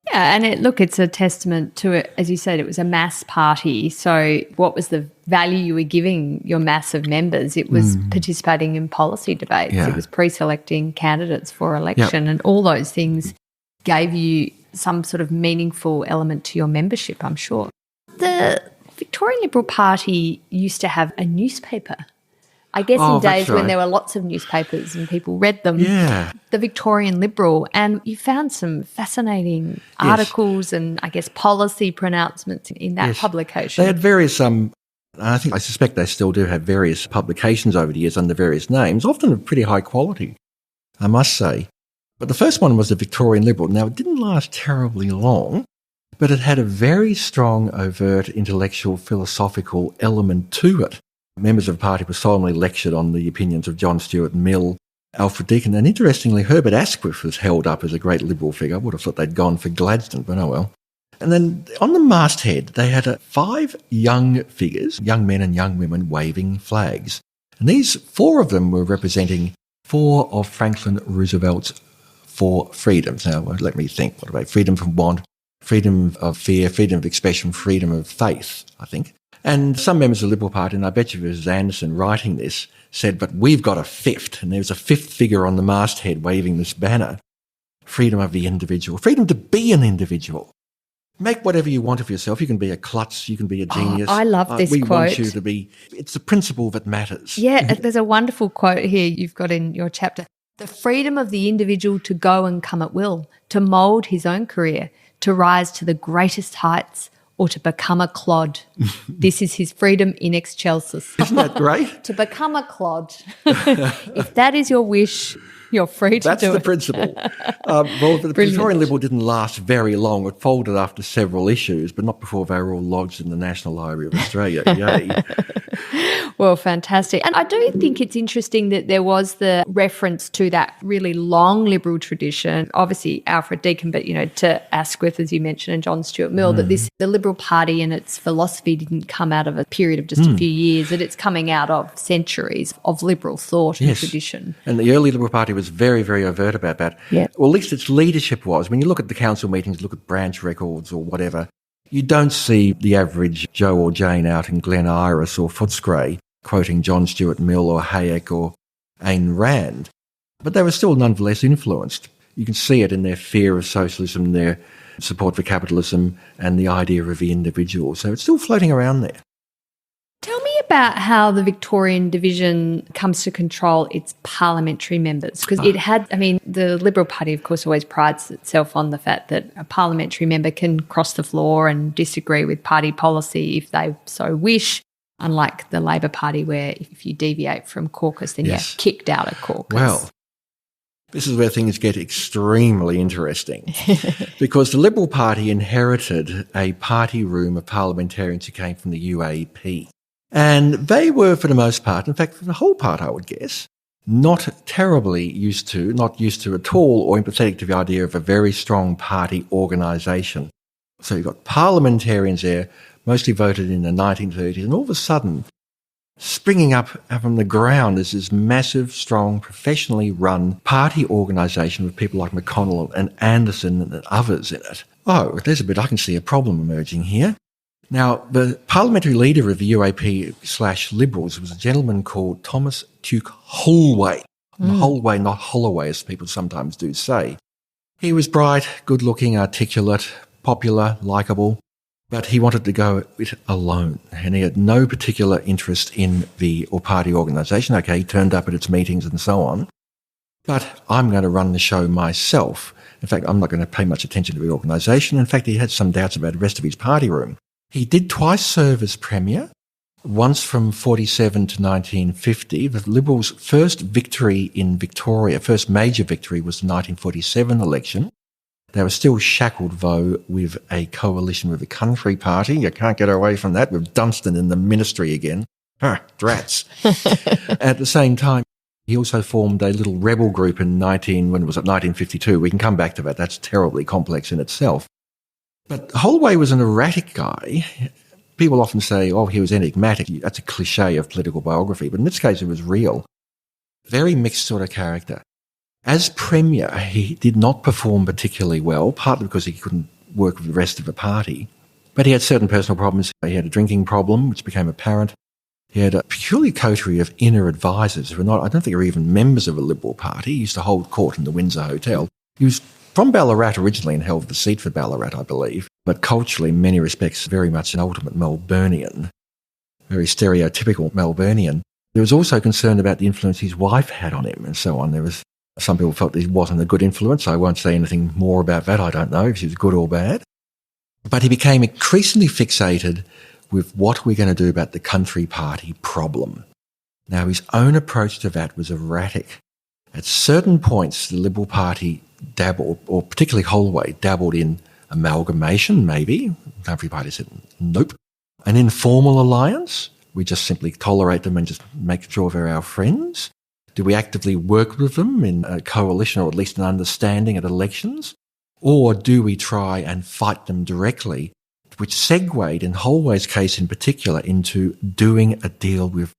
[SPEAKER 1] Yeah, and it's a testament to it. As you said, it was a mass party. So what was the value you were giving your mass of members? It was participating in policy debates.
[SPEAKER 2] Yeah.
[SPEAKER 1] It was pre-selecting candidates for election and all those things gave you some sort of meaningful element to your membership, I'm sure. The Victorian Liberal Party used to have a newspaper. I guess in days when there were lots of newspapers and people read them.
[SPEAKER 2] Yeah.
[SPEAKER 1] The Victorian Liberal, and you found some fascinating articles and I guess policy pronouncements in that publication.
[SPEAKER 2] They had various, I suspect they still do have various publications over the years under various names, often of pretty high quality, I must say. But the first one was the Victorian Liberal. Now, it didn't last terribly long, but it had a very strong, overt, intellectual, philosophical element to it. Members of the party were solemnly lectured on the opinions of John Stuart Mill, Alfred Deakin, and interestingly, Herbert Asquith was held up as a great Liberal figure. I would have thought they'd gone for Gladstone, but oh well. And then on the masthead, they had 5 young figures, young men and young women, waving flags. And these 4 of them were representing 4 of Franklin Roosevelt's 4 freedoms. Now, let me think. What about freedom from want, freedom of fear, freedom of expression, freedom of faith, I think. And some members of the Liberal Party, and I bet you it was Anderson writing this, said, but we've got a 5th. And there's a 5th figure on the masthead waving this banner. Freedom of the individual. Freedom to be an individual. Make whatever you want of yourself. You can be a klutz, you can be a genius.
[SPEAKER 1] I love this
[SPEAKER 2] we
[SPEAKER 1] quote.
[SPEAKER 2] We want you to be, it's the principle that matters.
[SPEAKER 1] Yeah, there's a wonderful quote here you've got in your chapter. The freedom of the individual to go and come at will, to mould his own career, to rise to the greatest heights, or to become a clod. This is his freedom in excelsis.
[SPEAKER 2] Isn't that great?
[SPEAKER 1] To become a clod. If that is your wish, you're free to
[SPEAKER 2] That's
[SPEAKER 1] do it.
[SPEAKER 2] That's the principle. Well, the Victorian Liberal didn't last very long. It folded after several issues, but not before they were all lodged in the National Library of Australia. Yay.
[SPEAKER 1] Well, fantastic. And I do think it's interesting that there was the reference to that really long Liberal tradition, obviously Alfred Deakin, but, to Asquith, as you mentioned, and John Stuart Mill, that the Liberal Party and its philosophy didn't come out of a period of just a few years, that it's coming out of centuries of liberal thought and tradition.
[SPEAKER 2] And the early Liberal Party was very, very overt about that.
[SPEAKER 1] Yeah.
[SPEAKER 2] Well, at least its leadership was. When you look at the council meetings, look at branch records or whatever, you don't see the average Joe or Jane out in Glen Iris or Footscray quoting John Stuart Mill or Hayek or Ayn Rand. But they were still nonetheless influenced. You can see it in their fear of socialism, their support for capitalism and the idea of the individual. So it's still floating around there.
[SPEAKER 1] Tell me about how the Victorian division comes to control its parliamentary members, because the Liberal Party, of course, always prides itself on the fact that a parliamentary member can cross the floor and disagree with party policy if they so wish, unlike the Labor Party where if you deviate from caucus, then you're kicked out of caucus.
[SPEAKER 2] Well, this is where things get extremely interesting because the Liberal Party inherited a party room of parliamentarians who came from the UAP. And they were, for the most part, in fact, for the whole part, I would guess, not used to at all, or empathetic to the idea of a very strong party organisation. So you've got parliamentarians there, mostly voted in the 1930s, and all of a sudden, springing up from the ground is this massive, strong, professionally run party organisation with people like McConnell and Anderson and others in it. Oh, there's I can see a problem emerging here. Now, the parliamentary leader of the UAP/Liberals was a gentleman called Thomas Tuke Holloway. Holloway, not Holloway, as people sometimes do say. He was bright, good-looking, articulate, popular, likeable, but he wanted to go it alone, and he had no particular interest in the party organisation. Okay, he turned up at its meetings and so on, but I'm going to run the show myself. In fact, I'm not going to pay much attention to the organisation. In fact, he had some doubts about the rest of his party room. He did twice serve as Premier, once from 47 to 1950. The Liberals' first victory in Victoria, first major victory, was the 1947 election. They were still shackled, though, with a coalition with the Country Party. You can't get away from that, with Dunstan in the ministry again. Drats. At the same time, he also formed a little rebel group in 1952. We can come back to that. That's terribly complex in itself. But Holloway was an erratic guy. People often say, he was enigmatic. That's a cliche of political biography, but in this case it was real. Very mixed sort of character. As Premier, he did not perform particularly well, partly because he couldn't work with the rest of the party. But he had certain personal problems. He had a drinking problem, which became apparent. He had a peculiar coterie of inner advisors who I don't think were even members of a Liberal Party. He used to hold court in the Windsor Hotel. He was from Ballarat originally and held the seat for Ballarat, I believe, but culturally, in many respects, very much an ultimate Melburnian, very stereotypical Melburnian. There was also concern about the influence his wife had on him and so on. Some people felt he wasn't a good influence. I won't say anything more about that. I don't know if she was good or bad. But he became increasingly fixated with what we're going to do about the Country Party problem. Now, his own approach to that was erratic. At certain points, the Liberal Party dabbled, or particularly Holloway, dabbled in amalgamation, maybe. The Country Party said, nope. An informal alliance, we just simply tolerate them and just make sure they're our friends? Do we actively work with them in a coalition or at least an understanding at elections? Or do we try and fight them directly, which segued, in Holway's case in particular, into doing a deal with,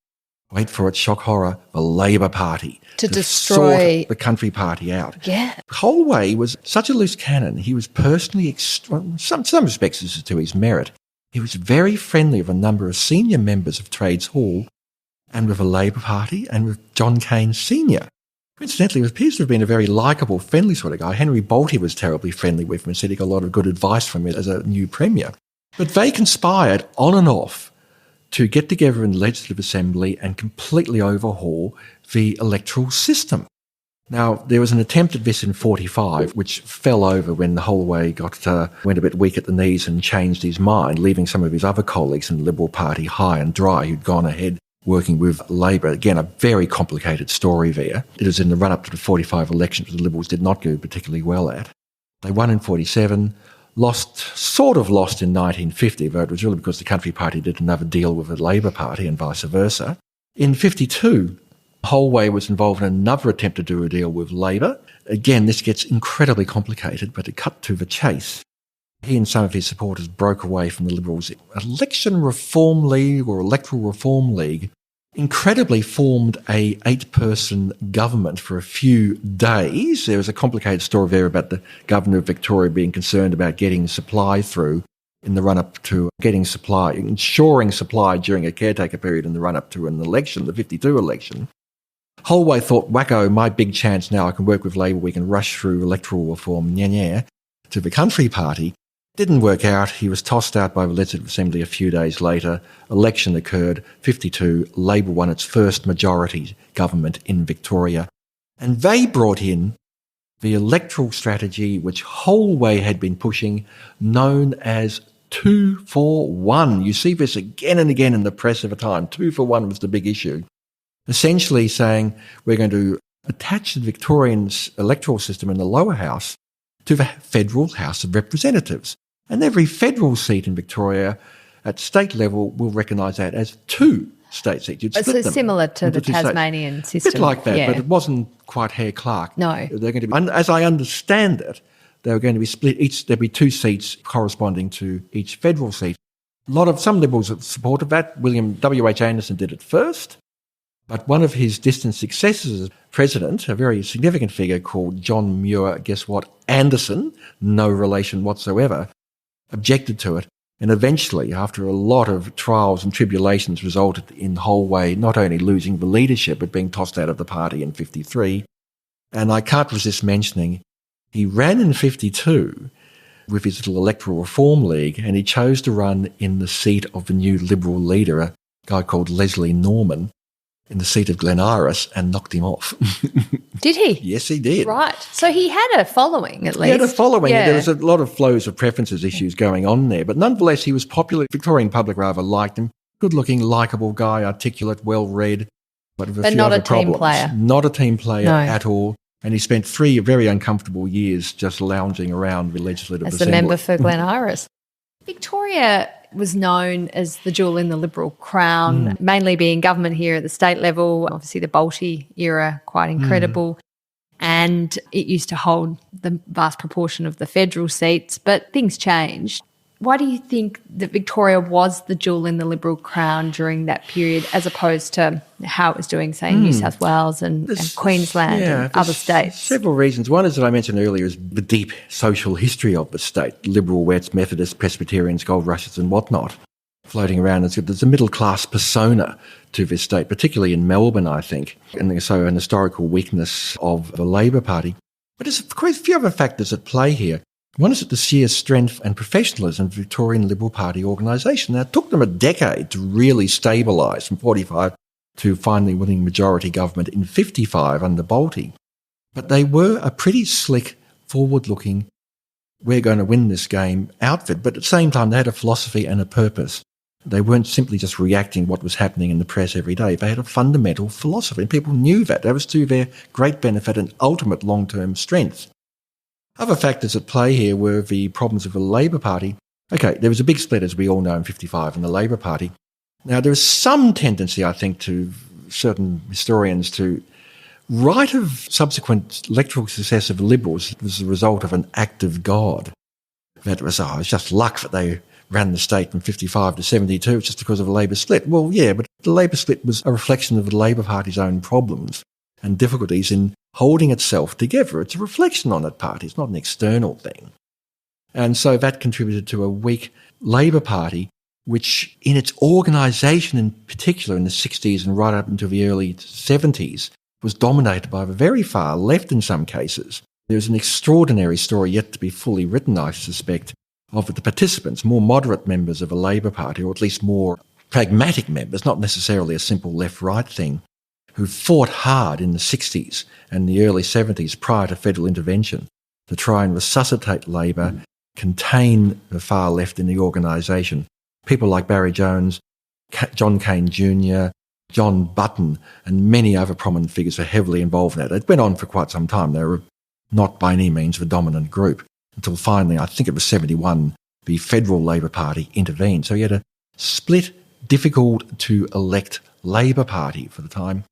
[SPEAKER 2] wait for it, shock horror, the Labor Party.
[SPEAKER 1] To destroy
[SPEAKER 2] sort the Country Party out.
[SPEAKER 1] Yeah.
[SPEAKER 2] Holway was such a loose cannon. He was personally, some respects this is to his merit, he was very friendly with a number of senior members of Trades Hall and with the Labor Party and with John Cain Sr. Incidentally, he appears to have been a very likeable, friendly sort of guy. Henry Bolte was terribly friendly with him and said he got a lot of good advice from him as a new premier. But they conspired on and off to get together in the Legislative Assembly and completely overhaul the electoral system. Now, there was an attempt at this in 1945, which fell over when Holway went a bit weak at the knees and changed his mind, leaving some of his other colleagues in the Liberal Party high and dry who'd gone ahead working with Labor. Again, a very complicated story there. It was in the run-up to the 1945 election, which the Liberals did not do particularly well at. They won in 1947, sort of lost in 1950, though it was really because the Country Party did another deal with the Labor Party and vice versa. In 1952, Holway was involved in another attempt to do a deal with Labor. Again, this gets incredibly complicated, but to cut to the chase, he and some of his supporters broke away from the Liberals' Election Reform League or Electoral Reform League, incredibly formed a 8-person government for a few days. There was a complicated story there about the Governor of Victoria being concerned about getting supply through in the run-up to getting supply, ensuring supply during a caretaker period in the run-up to an election, the 1952 election. Holway thought, wacko, my big chance now, I can work with Labor, we can rush through electoral reform, to the Country Party. Didn't work out. He was tossed out by the Legislative Assembly a few days later. Election occurred, 1952. Labor won its first majority government in Victoria. And they brought in the electoral strategy which Holway had been pushing, known as 2-for-1. You see this again and again in the press of the time. 2-for-1 was the big issue. Essentially saying we're going to attach the Victorian electoral system in the lower house to the federal House of Representatives. And every federal seat in Victoria at state level will recognise that as 2 state seats. You'd split them
[SPEAKER 1] similar to the Tasmanian system.
[SPEAKER 2] A bit like that,
[SPEAKER 1] yeah.
[SPEAKER 2] but it wasn't quite Hare-Clark.
[SPEAKER 1] No.
[SPEAKER 2] They're going to be, as I understand it, they were going to be split. There'd be 2 seats corresponding to each federal seat. Some Liberals have supported that. William W.H. Anderson did it first. But one of his distant successors as president, a very significant figure called John Muir, guess what, Anderson, no relation whatsoever, objected to it. And eventually, after a lot of trials and tribulations, resulted in Holway not only losing the leadership, but being tossed out of the party in 1953. And I can't resist mentioning, he ran in 1952 with his little Electoral Reform League, and he chose to run in the seat of the new Liberal leader, a guy called Leslie Norman, in the seat of Glen Iris, and knocked him off.
[SPEAKER 1] Did he?
[SPEAKER 2] Yes, he did.
[SPEAKER 1] Right. So he had a following, at least.
[SPEAKER 2] He had a following.
[SPEAKER 1] Yeah.
[SPEAKER 2] There was a lot of flows of preferences issues going on there. But nonetheless, he was popular. The Victorian public rather liked him. Good-looking, likeable guy, articulate, well-read. But
[SPEAKER 1] not a team player.
[SPEAKER 2] Not a team player at all. And he spent 3 very uncomfortable years just lounging around the Legislative Assembly.
[SPEAKER 1] As the member for Glen Iris. Victoria was known as the jewel in the Liberal crown, mainly being government here at the state level. Obviously, the Bolte era, quite incredible. And it used to hold the vast proportion of the federal seats, but things changed. Why do you think that Victoria was the jewel in the Liberal crown during that period, as opposed to how it was doing, say, in New South Wales and Queensland and other states?
[SPEAKER 2] Several reasons. One is that I mentioned earlier is the deep social history of the state. Liberal Wets, Methodists, Presbyterians, gold rushes and whatnot floating around. There's a middle-class persona to this state, particularly in Melbourne, I think, and so an historical weakness of the Labor Party. But there's quite a few other factors at play here. One is that the sheer strength and professionalism of the Victorian Liberal Party organisation. Now, it took them a decade to really stabilise from 1945 to finally winning majority government in 1955 under Bolte. But they were a pretty slick, forward-looking, we're going to win this game outfit. But at the same time, they had a philosophy and a purpose. They weren't simply just reacting to what was happening in the press every day. They had a fundamental philosophy, and people knew that. That was to their great benefit and ultimate long-term strength. Other factors at play here were the problems of the Labor Party. Okay, there was a big split, as we all know, in 1955 in the Labor Party. Now, there is some tendency, I think, to certain historians to write of subsequent electoral success of the Liberals was the result of an act of God. That was, it's just luck that they ran the state from 55 to 72 just because of a Labor split. Well, yeah, but the Labor split was a reflection of the Labor Party's own problems and difficulties in holding itself together. It's a reflection on that party. It's not an external thing. And so that contributed to a weak Labor Party, which in its organisation in particular in the 60s and right up until the early 70s was dominated by the very far left in some cases. There's an extraordinary story yet to be fully written, I suspect, of the participants, more moderate members of a Labor Party, or at least more pragmatic members, not necessarily a simple left-right thing, who fought hard in the 60s and the early 70s prior to federal intervention to try and resuscitate Labor, contain the far left in the organisation. People like Barry Jones, John Cain Jr., John Button, and many other prominent figures were heavily involved in that. It went on for quite some time. They were not by any means the dominant group until finally, I think it was 71, the Federal Labor Party intervened. So you had a split, difficult to elect Labor Party for the time.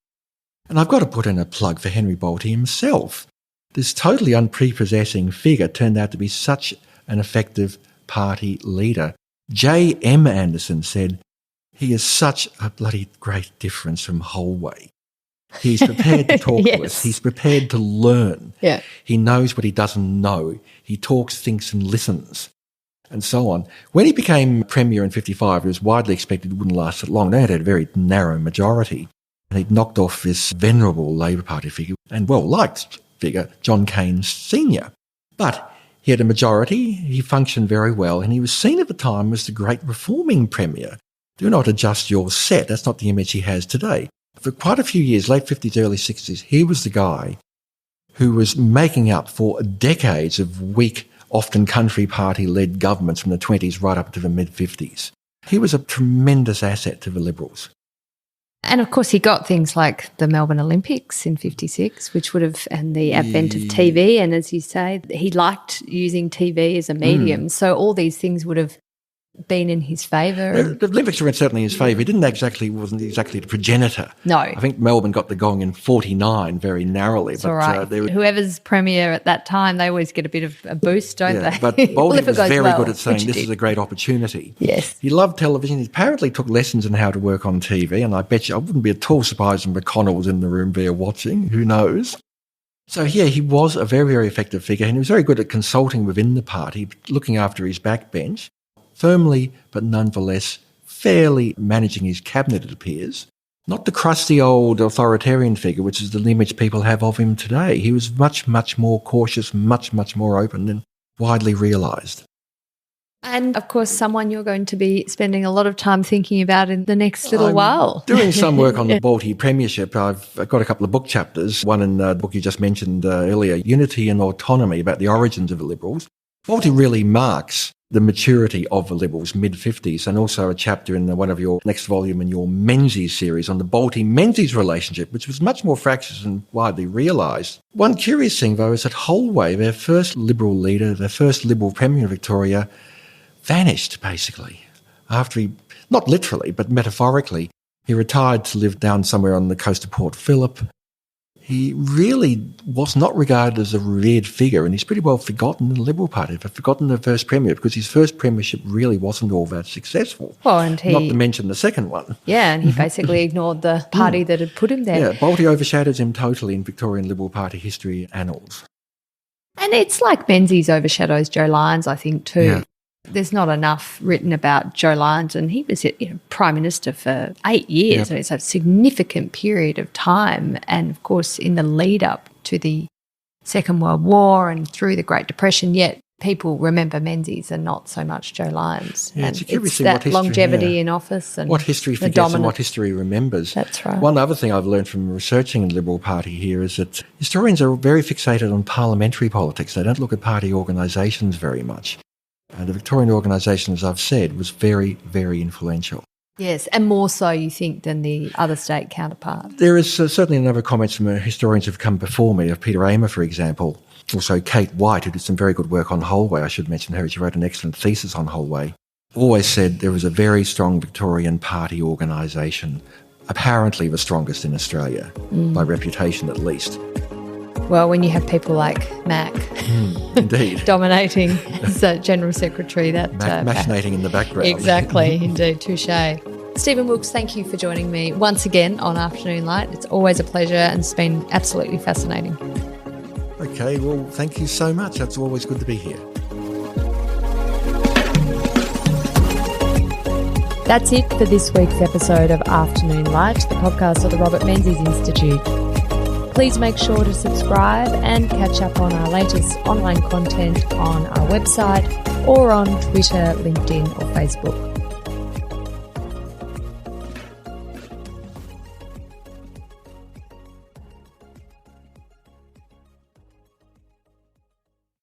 [SPEAKER 2] And I've got to put in a plug for Henry Bolte himself. This totally unprepossessing figure turned out to be such an effective party leader. J. M. Anderson said, "He is such a bloody great difference from Holway. He's prepared to talk to us. He's prepared to learn.
[SPEAKER 1] Yeah.
[SPEAKER 2] He knows what he doesn't know. He talks, thinks and listens," and so on. When he became Premier in 55, it was widely expected it wouldn't last that long. They had a very narrow majority. And he'd knocked off this venerable Labor Party figure and well-liked figure, John Cain Sr. But he had a majority, he functioned very well, and he was seen at the time as the great reforming Premier. Do not adjust your set. That's not the image he has today. For quite a few years, late 50s, early 60s, he was the guy who was making up for decades of weak, often country party-led governments from the 20s right up to the mid-50s. He was a tremendous asset to the Liberals.
[SPEAKER 1] And of course, he got things like the Melbourne Olympics in 56, which would have, and the advent of TV. And as you say, he liked using TV as a medium. So all these things would have been in his favour.
[SPEAKER 2] The Olympics were certainly in his favour. He wasn't exactly the progenitor.
[SPEAKER 1] No.
[SPEAKER 2] I think Melbourne got the gong in 49 very narrowly.
[SPEAKER 1] That's all right. Whoever's premier at that time, they always get a bit of a boost, don't they?
[SPEAKER 2] But Bolte was very good at saying this is a great opportunity.
[SPEAKER 1] Yes.
[SPEAKER 2] He loved television. He apparently took lessons on how to work on TV, and I bet you I wouldn't be at all surprised if McConnell was in the room there watching. Who knows? So, yeah, he was a very, very effective figure, and he was very good at consulting within the party, looking after his backbench. Firmly, but nonetheless fairly managing his cabinet, it appears. Not the crusty old authoritarian figure, which is the image people have of him today. He was much, much more cautious, much, much more open than widely realised.
[SPEAKER 1] And, of course, someone you're going to be spending a lot of time thinking about in the next little while.
[SPEAKER 2] Doing some work on the Bolte premiership. I've got a couple of book chapters, one in the book you just mentioned earlier, Unity and Autonomy, about the origins of the Liberals. Bolte really marks the maturity of the Liberals, mid-50s, and also a chapter in one of your next volume in your Menzies series on the Bolte-Menzies relationship, which was much more fractious and widely realised. One curious thing, though, is that Holway, their first Liberal leader, their first Liberal Premier of Victoria, vanished, basically. After he, not literally, but metaphorically, he retired to live down somewhere on the coast of Port Phillip. He really was not regarded as a revered figure, and he's pretty well forgotten in the Liberal Party. They've forgotten the first Premier because his first premiership really wasn't all that successful.
[SPEAKER 1] Well, and
[SPEAKER 2] not to mention the second one.
[SPEAKER 1] Yeah, and he basically ignored the party that had put him there.
[SPEAKER 2] Yeah, Bolte overshadows him totally in Victorian Liberal Party history annals.
[SPEAKER 1] And it's like Menzies overshadows Joe Lyons, I think, too.
[SPEAKER 2] Yeah.
[SPEAKER 1] There's not enough written about Joe Lyons, and he was Prime Minister for 8 years.
[SPEAKER 2] Yep.
[SPEAKER 1] So it's a significant period of time. And, of course, in the lead-up to the Second World War and through the Great Depression, yet people remember Menzies and not so much Joe Lyons.
[SPEAKER 2] Yeah,
[SPEAKER 1] and it's that longevity in office and
[SPEAKER 2] what history
[SPEAKER 1] the
[SPEAKER 2] forgets
[SPEAKER 1] dominant.
[SPEAKER 2] and what history remembers.
[SPEAKER 1] That's right.
[SPEAKER 2] One other thing I've learned from researching the Liberal Party here is that historians are very fixated on parliamentary politics. They don't look at party organisations very much. The Victorian organisation, as I've said, was very, very influential.
[SPEAKER 1] Yes, and more so, you think, than the other state counterparts.
[SPEAKER 2] There is certainly a number of comments from historians who have come before me, of Peter Amer, for example. Also Kate White, who did some very good work on Holway. I should mention her. She wrote an excellent thesis on Holway. always said there was a very strong Victorian Party organisation, apparently the strongest in Australia, by reputation at least.
[SPEAKER 1] Well, when you have people like Mac
[SPEAKER 2] indeed.
[SPEAKER 1] dominating as General Secretary, that...
[SPEAKER 2] machinating in the background.
[SPEAKER 1] Exactly, indeed, touche. Stephen Wilks, thank you for joining me once again on Afternoon Light. It's always a pleasure and it's been absolutely fascinating.
[SPEAKER 2] Okay, well, thank you so much. It's always good to be here.
[SPEAKER 1] That's it for this week's episode of Afternoon Light, the podcast of the Robert Menzies Institute. Please make sure to subscribe and catch up on our latest online content on our website or on Twitter, LinkedIn or Facebook.